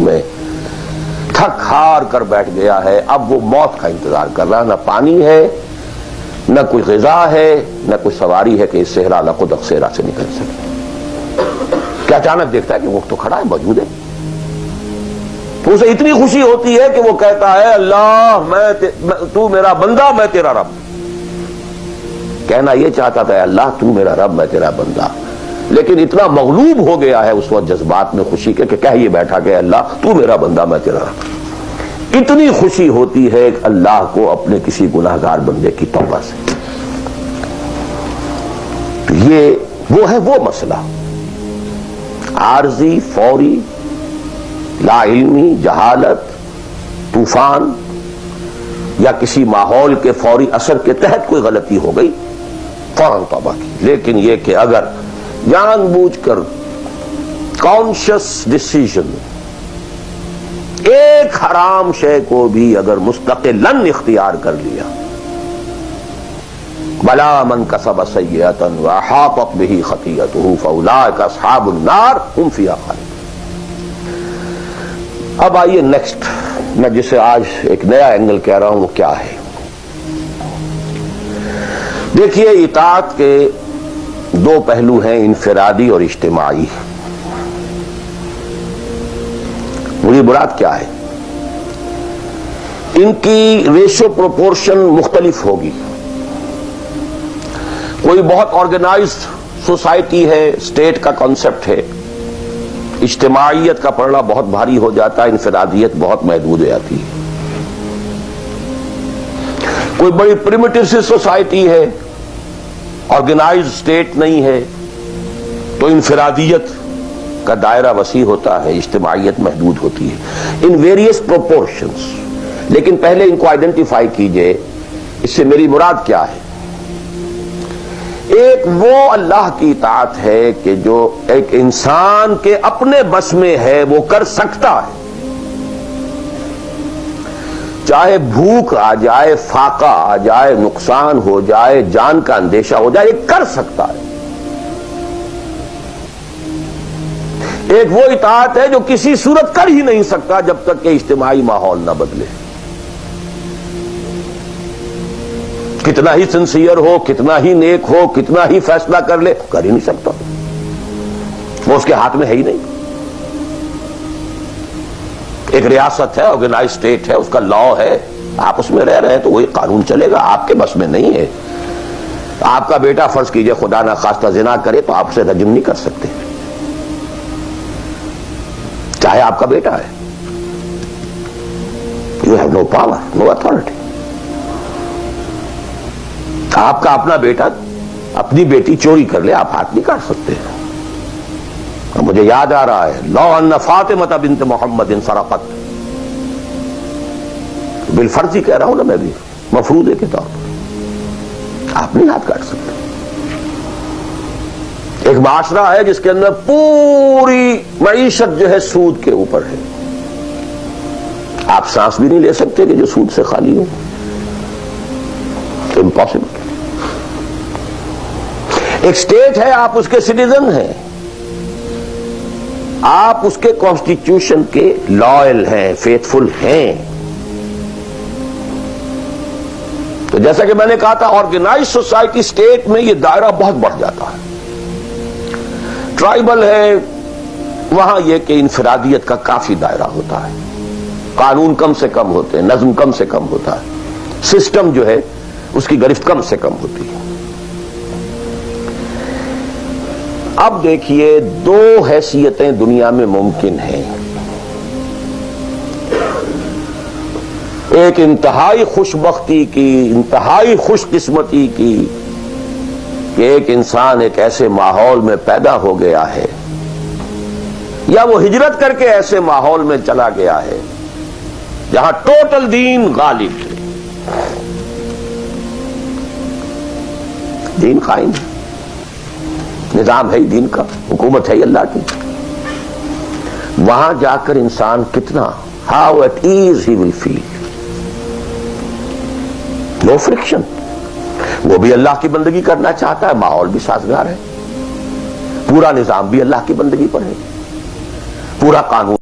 میں تھک ہار کر بیٹھ گیا ہے، اب وہ موت کا انتظار کر رہا، نہ پانی ہے، نہ کوئی غذا ہے، نہ کوئی سواری ہے کہ اس صحرا لقد اقصیرا سے نکل سکے. کیا اچانک دیکھتا ہے کہ وہ تو کھڑا ہے، موجود ہے. تو اسے اتنی خوشی ہوتی ہے کہ وہ کہتا ہے اللہ تو میرا بندہ، میں تیرا رب. کہنا یہ چاہتا تھا اللہ تو میرا رب میں تیرا بندہ، لیکن اتنا مغلوب ہو گیا ہے اس وقت جذبات میں خوشی کے کہ کہہ یہ بیٹھا کہ اللہ تو میرا بندہ میں تیرا رب. اتنی خوشی ہوتی ہے اللہ کو اپنے کسی گناہگار بندے کی توبہ سے. تو یہ وہ ہے وہ مسئلہ عارضی، فوری، لا علمی، جہالت، طوفان یا کسی ماحول کے فوری اثر کے تحت کوئی غلطی ہو گئی فوراً توبہ کی. لیکن یہ کہ اگر جان بوجھ کر کانشس ڈیسیژن ایک حرام شے کو بھی اگر مستقلاً اختیار کر لیا، بلا من کسب سیئۃ واحاطت بہ خطیئتہ فاولئک اصحاب النار ھم فیہا خالدون. اب آئیے نیکسٹ، میں جسے آج ایک نیا اینگل کہہ رہا ہوں وہ کیا ہے. دیکھیے اطاعت کے دو پہلو ہیں، انفرادی اور اجتماعی. مجھے مراد کیا ہے؟ ان کی ریشو پروپورشن مختلف ہوگی. کوئی بہت آرگنائزڈ سوسائٹی ہے، اسٹیٹ کا کانسیپٹ ہے، اجتماعیت کا پڑھنا بہت بھاری ہو جاتا ہے، انفرادیت بہت محدود ہو جاتی ہے. کوئی بڑی پریمیٹیو سی سوسائٹی ہے، آرگنائزڈ اسٹیٹ نہیں ہے، تو انفرادیت کا دائرہ وسیع ہوتا ہے، اجتماعیت محدود ہوتی ہے. In various proportions. لیکن پہلے ان کو آئیڈینٹیفائی کیجئے، اس سے میری مراد کیا ہے. ایک وہ اللہ کی اطاعت ہے کہ جو ایک انسان کے اپنے بس میں ہے، وہ کر سکتا ہے. چاہے بھوک آ جائے، فاقہ آ جائے، نقصان ہو جائے، جان کا اندیشہ ہو جائے، یہ کر سکتا ہے. ایک وہ اطاعت ہے جو کسی صورت کر ہی نہیں سکتا جب تک کہ اجتماعی ماحول نہ بدلے. کتنا ہی سنسیئر ہو، کتنا ہی نیک ہو، کتنا ہی فیصلہ کر لے، کر ہی نہیں سکتا. وہ اس کے ہاتھ میں ہے ہی نہیں. ایک ریاست ہے، آرگنائز اسٹیٹ ہے، اس کا لا ہے، آپ اس میں رہ رہے ہیں تو وہی قانون چلے گا. آپ کے بس میں نہیں ہے. آپ کا بیٹا فرض کیجئے خدا نخواستہ زنا کرے تو آپ اسے رجم نہیں کر سکتے، چاہے آپ کا بیٹا ہے. You have no power, no authority. آپ کا اپنا بیٹا اپنی بیٹی چوری کر لے، آپ ہاتھ نہیں کاٹ سکتے. مجھے یاد آ رہا ہے لو ان فاطمہ بنت محمد سرقت، بالفرض ہی کہہ رہا ہوں نا میں بھی، مفروضے کے طور پر آپ نہیں ہاتھ کاٹ سکتے. ایک معاشرہ ہے جس کے اندر پوری معیشت جو ہے سود کے اوپر ہے. آپ سانس بھی نہیں لے سکتے کہ جو سود سے خالی ہو. امپاسبل. ایک اسٹیٹ ہے، آپ اس کے سٹیزن ہیں، آپ اس کے کانسٹیٹیوشن کے لائل ہیں، فیتھفل ہیں. تو جیسا کہ میں نے کہا تھا آرگنائز سوسائٹی اسٹیٹ میں یہ دائرہ بہت بڑھ جاتا ہے. ٹرائبل ہے، وہاں یہ کہ انفرادیت کا کافی دائرہ ہوتا ہے، قانون کم سے کم ہوتے ہیں، نظم کم سے کم ہوتا ہے، سسٹم جو ہے اس کی گرفت کم سے کم ہوتی ہے. اب دیکھیے دو حیثیتیں دنیا میں ممکن ہیں. ایک انتہائی خوش بختی کی، انتہائی خوش قسمتی کی کہ ایک انسان ایک ایسے ماحول میں پیدا ہو گیا ہے یا وہ ہجرت کر کے ایسے ماحول میں چلا گیا ہے جہاں ٹوٹل دین غالب ہے. دین قائم ہے، نظام ہے ہی دین کا، حکومت ہے ہی اللہ کی. وہاں جا کر انسان کتنا how it is he will feel. No friction. وہ بھی اللہ کی بندگی کرنا چاہتا ہے، ماحول بھی سازگار ہے، پورا نظام بھی اللہ کی بندگی پر ہے، پورا قانون